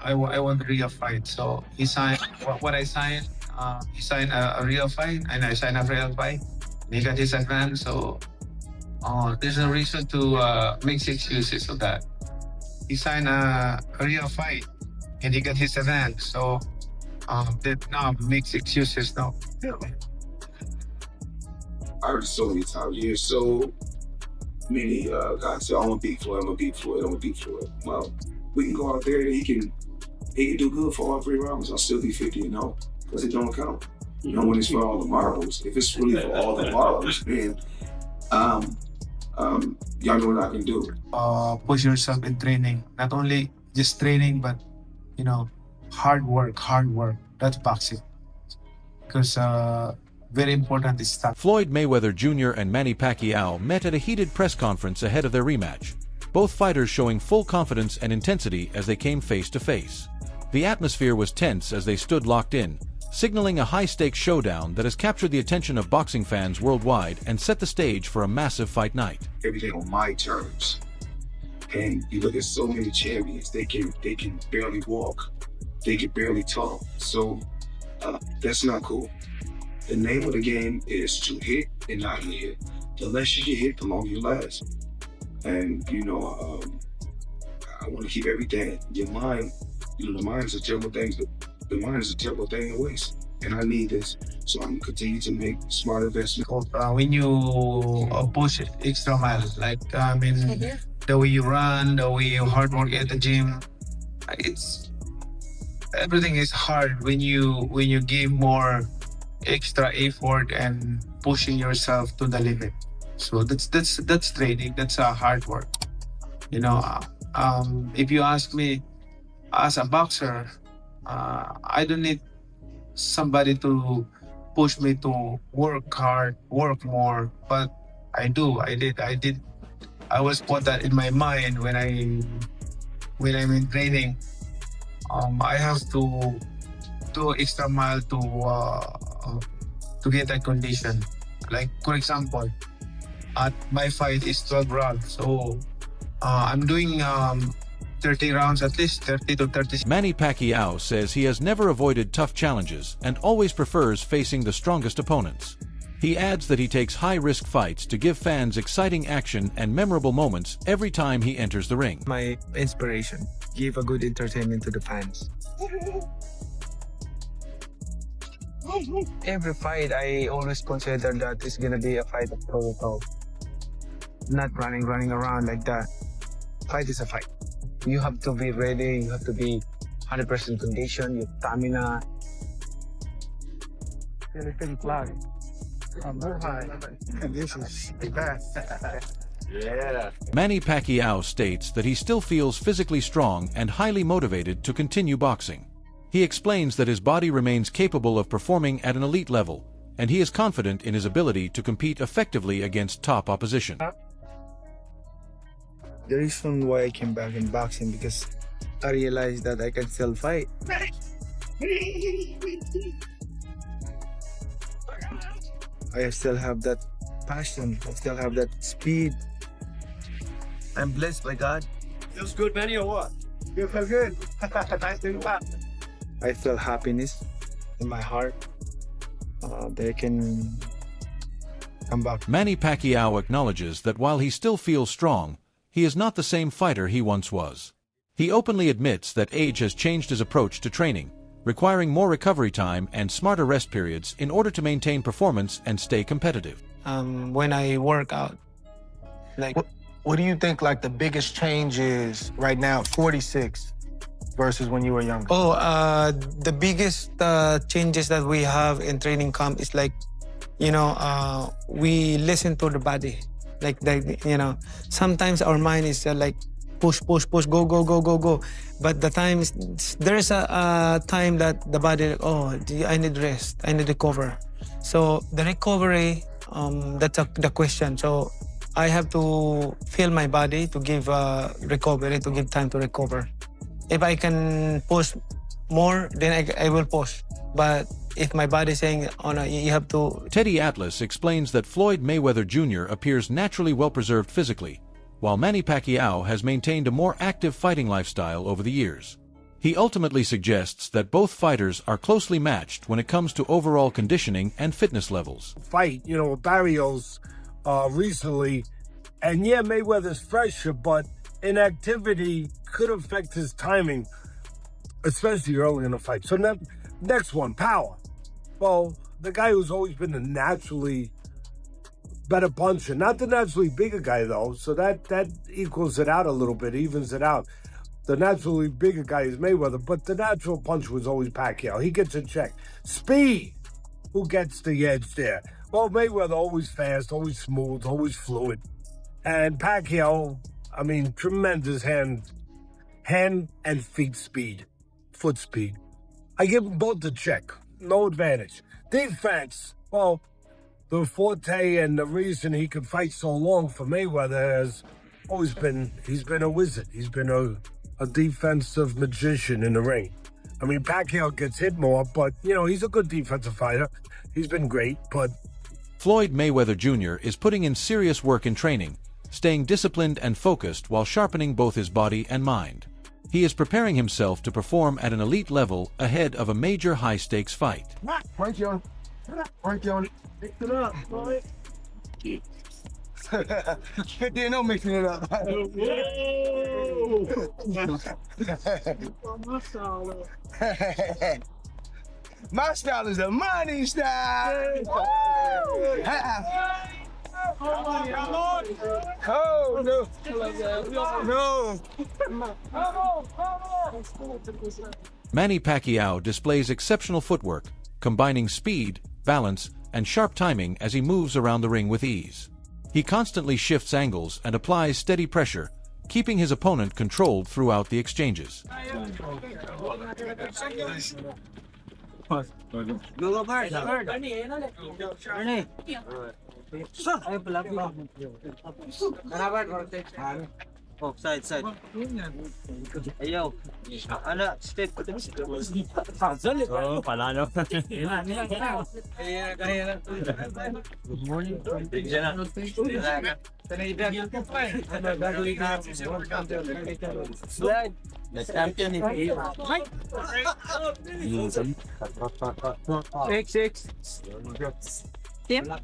I want a real fight. So he signed what I signed. He signed a real fight, and I signed a real fight. He got his advance, so there's no reason to make excuses of that. He signed a real fight, and he got his advance. So that now makes excuses now. I heard so many times. You hear so many guys say, "I'm gonna beat Floyd. I'm gonna beat Floyd. I'm gonna beat Floyd." Well, we can go out there and he can do good for all 3 rounds. I'll still be 50-0 because it don't count. You know, when it's for all the marbles. If it's really for all the marbles, then y'all know what I can do. Push yourself in training, not only just training, but you know, hard work. Hard work. That's boxing. Because very important is that. Floyd Mayweather Jr. and Manny Pacquiao met at a heated press conference ahead of their rematch, both fighters showing full confidence and intensity as they came face to face. The atmosphere was tense as they stood locked in, signaling a high-stakes showdown that has captured the attention of boxing fans worldwide and set the stage for a massive fight night. Everything on my terms. And you look at so many champions, they can barely walk, they can barely talk. So that's not cool. The name of the game is to hit and not get hit. The less you get hit, the longer you last. And you know, I want to keep everything. Your mind, you know, the mind is a terrible thing. The mind is a terrible thing to waste. And I need this, so I'm gonna continue to make smart investments. When you push extra miles, like the way you run, the way you hard work at the gym, it's everything is hard when you give more extra effort and pushing yourself to the limit. So that's training. That's hard work. You know, if you ask me, as a boxer, I don't need somebody to push me to work hard, work more. But I do. I did. I was put that in my mind when I'm in training. I have to do extra mile to get that condition. Like for example, at my fight is 12 rounds, so I'm doing 30 rounds, at least 30 to 30. Manny Pacquiao says he has never avoided tough challenges and always prefers facing the strongest opponents. He adds that he takes high-risk fights to give fans exciting action and memorable moments every time he enters the ring. My inspiration, give a good entertainment to the fans. Every fight, I always consider that it's gonna be a fight of toe-to-toe. Not running around like that. Fight is a fight. You have to be ready, you have to be 100% condition, your stamina. Everything flag. This is the best. Yeah. Manny Pacquiao states that he still feels physically strong and highly motivated to continue boxing. He explains that his body remains capable of performing at an elite level, and he is confident in his ability to compete effectively against top opposition. The reason why I came back in boxing because I realized that I can still fight. I still have that passion. I still have that speed. I'm blessed by God. Feels good, Manny, or what? You feel good. Nice to be back. I feel happiness in my heart. They can come back. Manny Pacquiao acknowledges that while he still feels strong, he is not the same fighter he once was. He openly admits that age has changed his approach to training, requiring more recovery time and smarter rest periods in order to maintain performance and stay competitive. When I work out, like What do you think, like, the biggest change is right now, 46, versus when you were younger? the biggest changes that we have in training camp is like, we listen to the body. Like, sometimes our mind is like, push, go. But the times, there's a time that the body, I need rest, I need recover. So the recovery, that's the question. So I have to feel my body to give recovery, to give time to recover. If I can push more, then I will push. But if my body is saying, oh no, you have to... Teddy Atlas explains that Floyd Mayweather Jr. appears naturally well-preserved physically, while Manny Pacquiao has maintained a more active fighting lifestyle over the years. He ultimately suggests that both fighters are closely matched when it comes to overall conditioning and fitness levels. Fight, with Barrios recently, and yeah, Mayweather's fresher, but inactivity could affect his timing, especially early in the fight. So next one, power. Well, the guy who's always been the naturally better puncher, not the naturally bigger guy though, so that equals it out a little bit, evens it out. The naturally bigger guy is Mayweather, but the natural puncher was always Pacquiao. He gets a check. Speed, who gets the edge there? Well, Mayweather always fast, always smooth, always fluid. And Pacquiao, tremendous hand and feet speed, foot speed. I give them both a check, no advantage. Defense, well, the forte and the reason he could fight so long for Mayweather has always been, he's been a wizard. He's been a defensive magician in the ring. Pacquiao gets hit more, but, he's a good defensive fighter. He's been great, but... Floyd Mayweather Jr. is putting in serious work in training, staying disciplined and focused while sharpening both his body and mind. He is preparing himself to perform at an elite level ahead of a major high-stakes fight. No mixing it up. My style is the money style. Oh no! Manny Pacquiao displays exceptional footwork, combining speed, balance, and sharp timing as he moves around the ring with ease. He constantly shifts angles and applies steady pressure, keeping his opponent controlled throughout the exchanges. Oh, side. Ayaw. Ano, step. Oh, palalo. Good morning. The champion is Six. Tim? Nice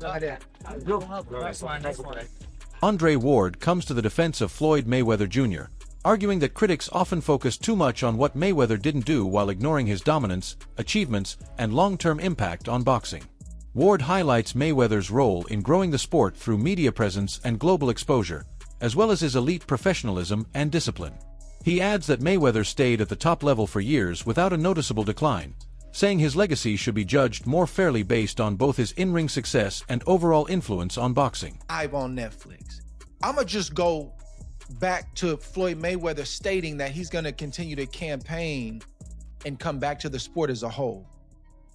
one. Andre Ward comes to the defense of Floyd Mayweather Jr., arguing that critics often focus too much on what Mayweather didn't do while ignoring his dominance, achievements, and long-term impact on boxing. Ward highlights Mayweather's role in growing the sport through media presence and global exposure, as well as his elite professionalism and discipline. He adds that Mayweather stayed at the top level for years without a noticeable decline, saying his legacy should be judged more fairly based on both his in-ring success and overall influence on boxing. Live on Netflix. I'ma just go back to Floyd Mayweather stating that he's gonna continue to campaign and come back to the sport as a whole.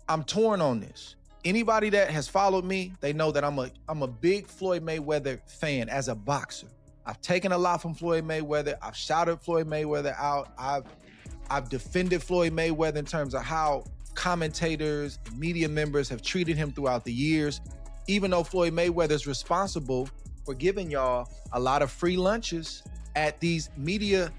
I'm torn on this. Anybody that has followed me, they know that I'm a big Floyd Mayweather fan as a boxer. I've taken a lot from Floyd Mayweather. I've shouted Floyd Mayweather out. I've defended Floyd Mayweather in terms of how commentators and media members have treated him throughout the years, even though Floyd Mayweather is responsible for giving y'all a lot of free lunches at these media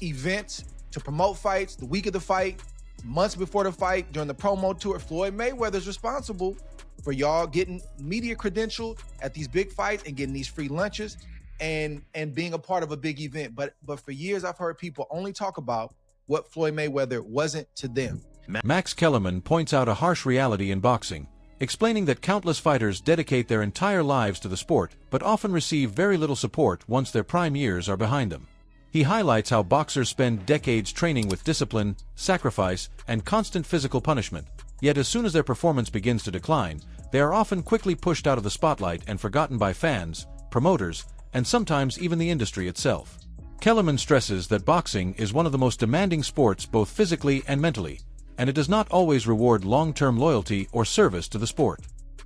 events to promote fights, the week of the fight, months before the fight, during the promo tour. Floyd Mayweather is responsible for y'all getting media credentialed at these big fights and getting these free lunches and being a part of a big event. But for years, I've heard people only talk about what Floyd Mayweather wasn't to them. Max Kellerman points out a harsh reality in boxing, explaining that countless fighters dedicate their entire lives to the sport but often receive very little support once their prime years are behind them. He highlights how boxers spend decades training with discipline, sacrifice, and constant physical punishment, yet as soon as their performance begins to decline, they are often quickly pushed out of the spotlight and forgotten by fans, promoters, and sometimes even the industry itself. Kellerman stresses that boxing is one of the most demanding sports both physically and mentally, and it does not always reward long-term loyalty or service to the sport.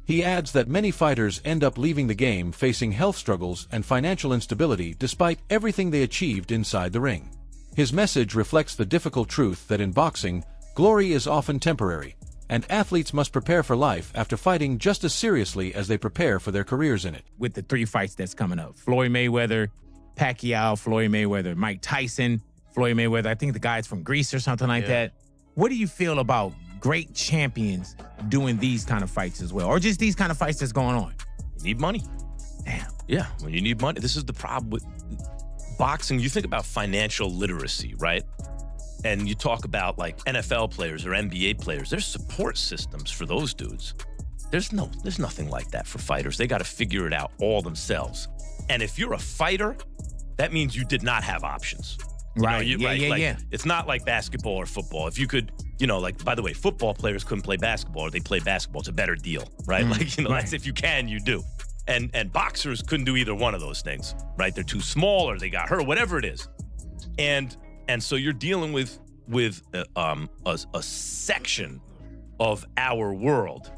He adds that many fighters end up leaving the game facing health struggles and financial instability despite everything they achieved inside the ring. His message reflects the difficult truth that in boxing, glory is often temporary, and athletes must prepare for life after fighting just as seriously as they prepare for their careers in it. With the 3 fights that's coming up, Floyd Mayweather, Pacquiao, Floyd Mayweather, Mike Tyson, Floyd Mayweather. I think the guy's from Greece or something like that. What do you feel about great champions doing these kind of fights as well? Or just these kind of fights that's going on? You need money. Damn. Yeah, when you need money. This is the problem with boxing. You think about financial literacy, right? And you talk about like NFL players or NBA players. There's support systems for those dudes. There's nothing like that for fighters. They got to figure it out all themselves. And if you're a fighter, that means you did not have options. Right. Yeah. It's not like basketball or football. If you could, like, by the way, football players couldn't play basketball or they play basketball. It's a better deal, right? That's if you can, you do. And boxers couldn't do either one of those things, right? They're too small or they got hurt, whatever it is. And so you're dealing with a section of our world.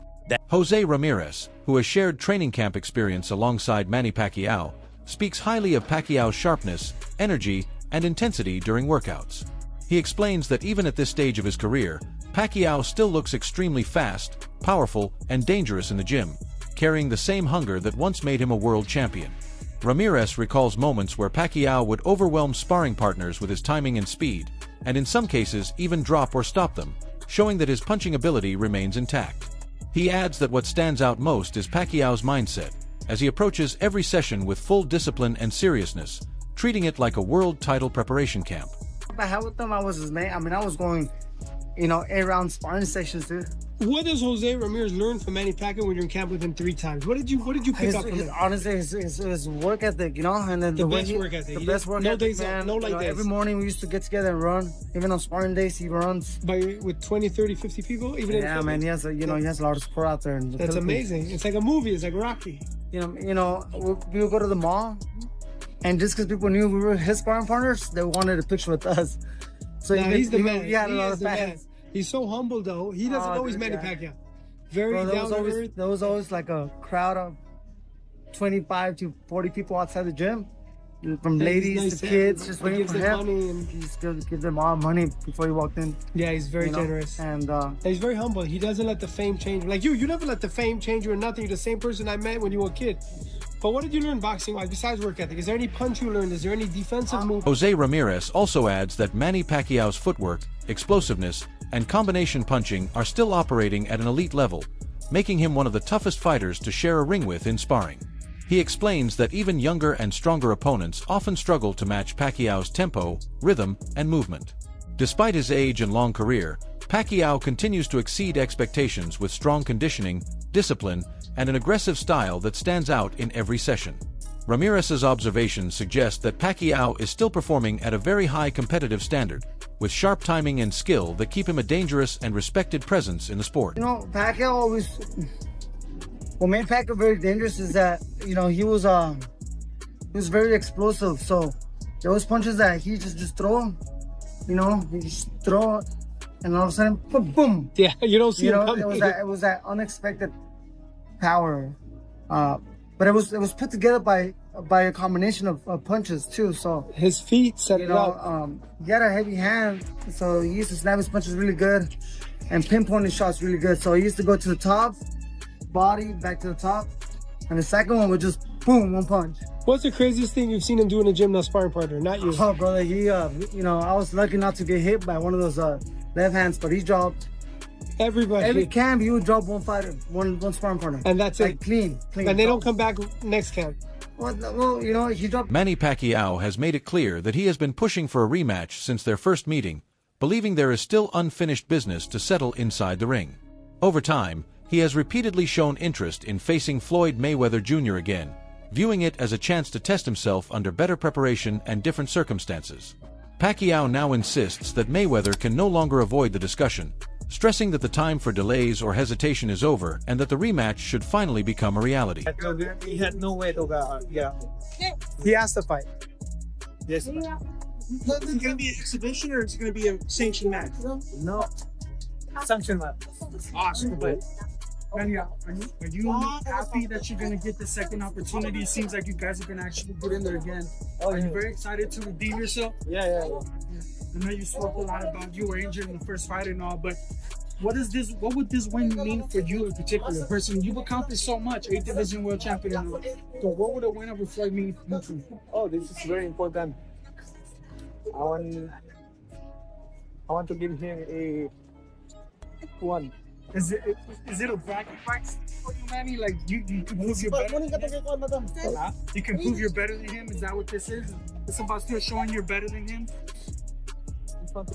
Jose Ramirez, who has shared training camp experience alongside Manny Pacquiao, speaks highly of Pacquiao's sharpness, energy, and intensity during workouts. He explains that even at this stage of his career, Pacquiao still looks extremely fast, powerful, and dangerous in the gym, carrying the same hunger that once made him a world champion. Ramirez recalls moments where Pacquiao would overwhelm sparring partners with his timing and speed, and in some cases even drop or stop them, showing that his punching ability remains intact. He adds that what stands out most is Pacquiao's mindset, as he approaches every session with full discipline and seriousness, treating it like a world title preparation camp. I had with them, I was his man. I mean, I was going, 8-round sparring sessions, dude. What does Jose Ramirez learn from Manny Pacquiao when you're in camp with him 3 times? What did you pick up from him? Honestly, his work ethic, and then the best work ethic. The best work ethic, man. No light days. Every morning we used to get together and run. Even on sparring days, he runs. With 20, 30, 50 people? Yeah, man, he has a lot of support out there. That's amazing. It's like a movie. It's like Rocky. We would go to the mall, and just because people knew we were his sparring partners, they wanted a picture with us. So he's the man. He had a lot of fans. He's so humble, though. He doesn't know he's Manny Pacquiao. Very down to earth. There was always like a crowd of 25 to 40 people outside the gym, from ladies to kids, just waiting for him. He still gives them all money before he walked in. Yeah, he's very generous. And he's very humble. He doesn't let the fame change. Like you never let the fame change you or nothing. You're the same person I met when you were a kid. But what did you learn boxing-wise besides work ethic? Is there any punch you learned? Is there any defensive move? Jose Ramirez also adds that Manny Pacquiao's footwork, explosiveness, and combination punching are still operating at an elite level, making him one of the toughest fighters to share a ring with in sparring. He explains that even younger and stronger opponents often struggle to match Pacquiao's tempo, rhythm, and movement. Despite his age and long career, Pacquiao continues to exceed expectations with strong conditioning, discipline, and an aggressive style that stands out in every session. Ramirez's observations suggest that Pacquiao is still performing at a very high competitive standard, with sharp timing and skill that keep him a dangerous and respected presence in the sport. Pacquiao always... What made Pacquiao very dangerous is that, he was very explosive. So there was punches that he just throw, he just throw, and all of a sudden, boom, boom. Yeah, you don't see him coming. It was that unexpected power, but it was put together by a combination of punches too. So his feet set it up. He had a heavy hand, so he used to snap his punches really good, and pinpoint his shots really good. So he used to go to the top, body back to the top, and the second one would just boom, one punch. What's the craziest thing you've seen him do in a gym now, sparring partner? Not you. Oh, brother, he I was lucky not to get hit by one of those left hands, but he dropped. Every camp, he would drop one fighter, one sparring partner. And that's it. Clean. And they don't come back next camp. Well, he dropped. Manny Pacquiao has made it clear that he has been pushing for a rematch since their first meeting, believing there is still unfinished business to settle inside the ring. Over time, he has repeatedly shown interest in facing Floyd Mayweather Jr. again, viewing it as a chance to test himself under better preparation and different circumstances. Pacquiao now insists that Mayweather can no longer avoid the discussion, stressing that the time for delays or hesitation is over and that the rematch should finally become a reality. He had no way to He has to fight. Yes. Is it going to be an exhibition or is it going to be a sanctioned match? No. Sanctioned match. Awesome. Manny, are you happy that you're going to get the second opportunity? It seems like you guys are going to actually get in there again. Are you very excited to redeem yourself? Yeah. I know you spoke a lot about you were injured in the first fight and all, but what would this win mean for you in particular? Person, you've accomplished so much, 8th division world champion. So what would a win over Floyd mean for you? Oh, this is very important. I want to give him a 1. Is it a bragging rights for you, Manny? Like you can prove you're better than him? You can prove you're better than him? Is that what this is? It's about still showing you're better than him?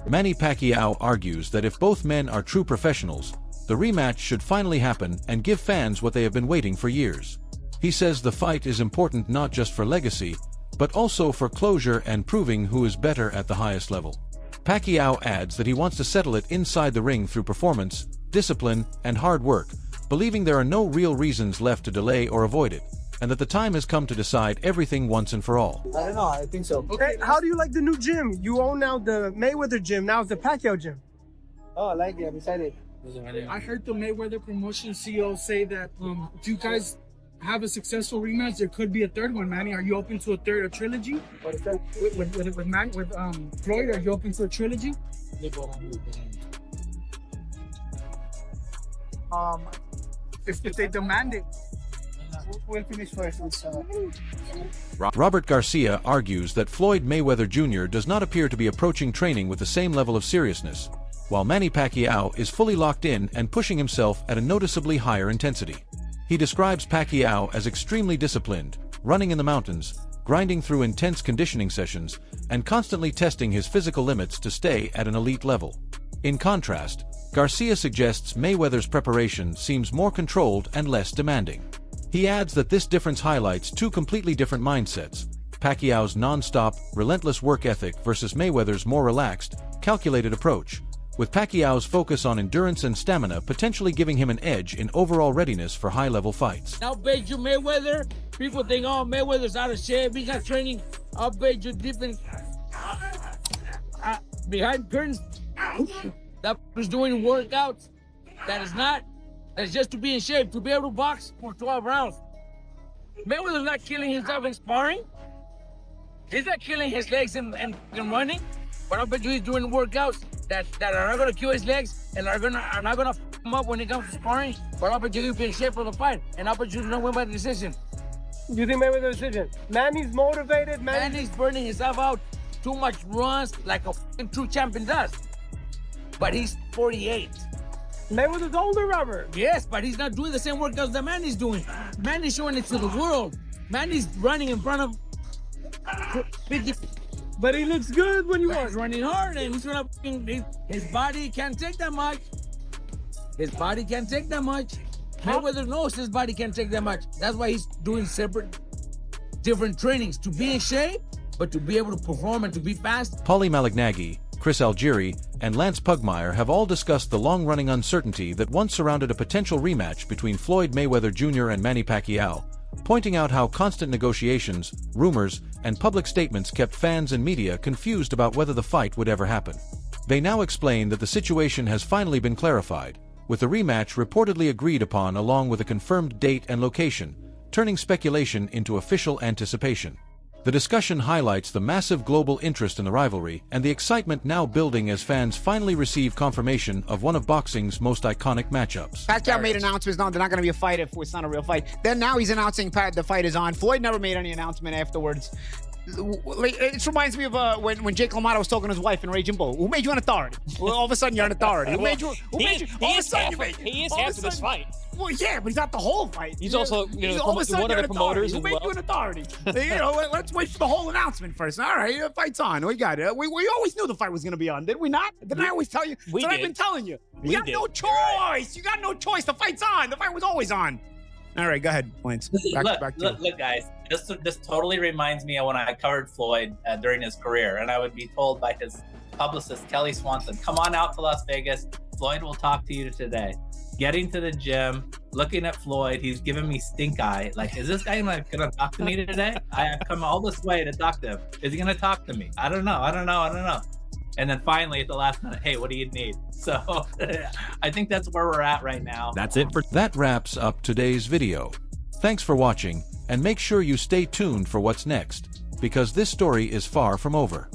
Manny Pacquiao argues that if both men are true professionals, the rematch should finally happen and give fans what they have been waiting for years. He says the fight is important not just for legacy, but also for closure and proving who is better at the highest level. Pacquiao adds that he wants to settle it inside the ring through performance, discipline, and hard work, believing there are no real reasons left to delay or avoid it, and that the time has come to decide everything once and for all. I don't know. I think so. Okay, how do you like the new gym? You own now the Mayweather gym. Now it's the Pacquiao gym. Oh, I like it. I'm excited. I heard the Mayweather promotion CEO say that if you guys have a successful rematch, there could be a third one. Manny, are you open to a trilogy? What is that? With Floyd, are you open to a trilogy? If they demand it. We'll finish first. Robert Garcia argues that Floyd Mayweather Jr. does not appear to be approaching training with the same level of seriousness, while Manny Pacquiao is fully locked in and pushing himself at a noticeably higher intensity. He describes Pacquiao as extremely disciplined, running in the mountains, grinding through intense conditioning sessions, and constantly testing his physical limits to stay at an elite level. In contrast, Garcia suggests Mayweather's preparation seems more controlled and less demanding. He adds that this difference highlights two completely different mindsets: Pacquiao's non-stop, relentless work ethic versus Mayweather's more relaxed, calculated approach, with Pacquiao's focus on endurance and stamina potentially giving him an edge in overall readiness for high-level fights. I'll bet you Mayweather, people think, oh, Mayweather's out of shape, he's not training. I'll bet you different behind curtains that was doing workouts that's just to be in shape, to be able to box for 12 rounds. Mayweather's not killing himself in sparring. He's not killing his legs and running, but I bet you he's doing workouts that are not gonna kill his legs and are not gonna f him up when it comes to sparring. But I bet you he'll be in shape for the fight, and I bet you don't win by decision. You think Mayweather decision? Manny's motivated. Manny's burning himself out. Too much runs like a true champion does. But he's 48. Mayweather's older, Robert. Yes, but he's not doing the same workouts that Manny's doing. Manny's showing it to the world. Manny's running in front of 50. But he looks good when you He's running hard, and his body can't take that much. His body can't take that much. Mayweather knows his body can't take that much. That's why he's doing different trainings to be in shape, but to be able to perform and to be fast. Paulie Malignaggi, Chris Algieri, and Lance Pugmire have all discussed the long-running uncertainty that once surrounded a potential rematch between Floyd Mayweather Jr. and Manny Pacquiao, pointing out how constant negotiations, rumors, and public statements kept fans and media confused about whether the fight would ever happen. They now explain that the situation has finally been clarified, with the rematch reportedly agreed upon along with a confirmed date and location, turning speculation into official anticipation. The discussion highlights the massive global interest in the rivalry and the excitement now building as fans finally receive confirmation of one of boxing's most iconic matchups. Pacquiao made announcements, no, they're not going to be a fight if it's not a real fight. Then now he's announcing the fight is on. Floyd never made any announcement afterwards. It reminds me of when Jake LaMotta was talking to his wife in Raging Bull. Who made you an authority? Well, all of a sudden you're an authority. Who made you? He is after this fight. Well, yeah, but he's not the whole fight. He's also, all of a sudden one of the promoters. Who made you an authority? Let's wait for the whole announcement first. All right, the fight's on. We got it. We always knew the fight was going to be on, did we not? Didn't I always tell you? I've been telling you. You got no choice. You got no choice. The fight's on. The fight was always on. All right, go ahead, Lance. Look, guys. This totally reminds me of when I covered Floyd during his career, and I would be told by his publicist Kelly Swanson, "Come on out to Las Vegas. Floyd will talk to you today." Getting to the gym, looking at Floyd, he's giving me stink eye. Like, is this guy gonna talk to me today? I have come all this way to talk to him. Is he gonna talk to me? I don't know. And then finally, at the last minute, hey, what do you need? So I think that's where we're at right now. That wraps up today's video. Thanks for watching, and make sure you stay tuned for what's next, because this story is far from over.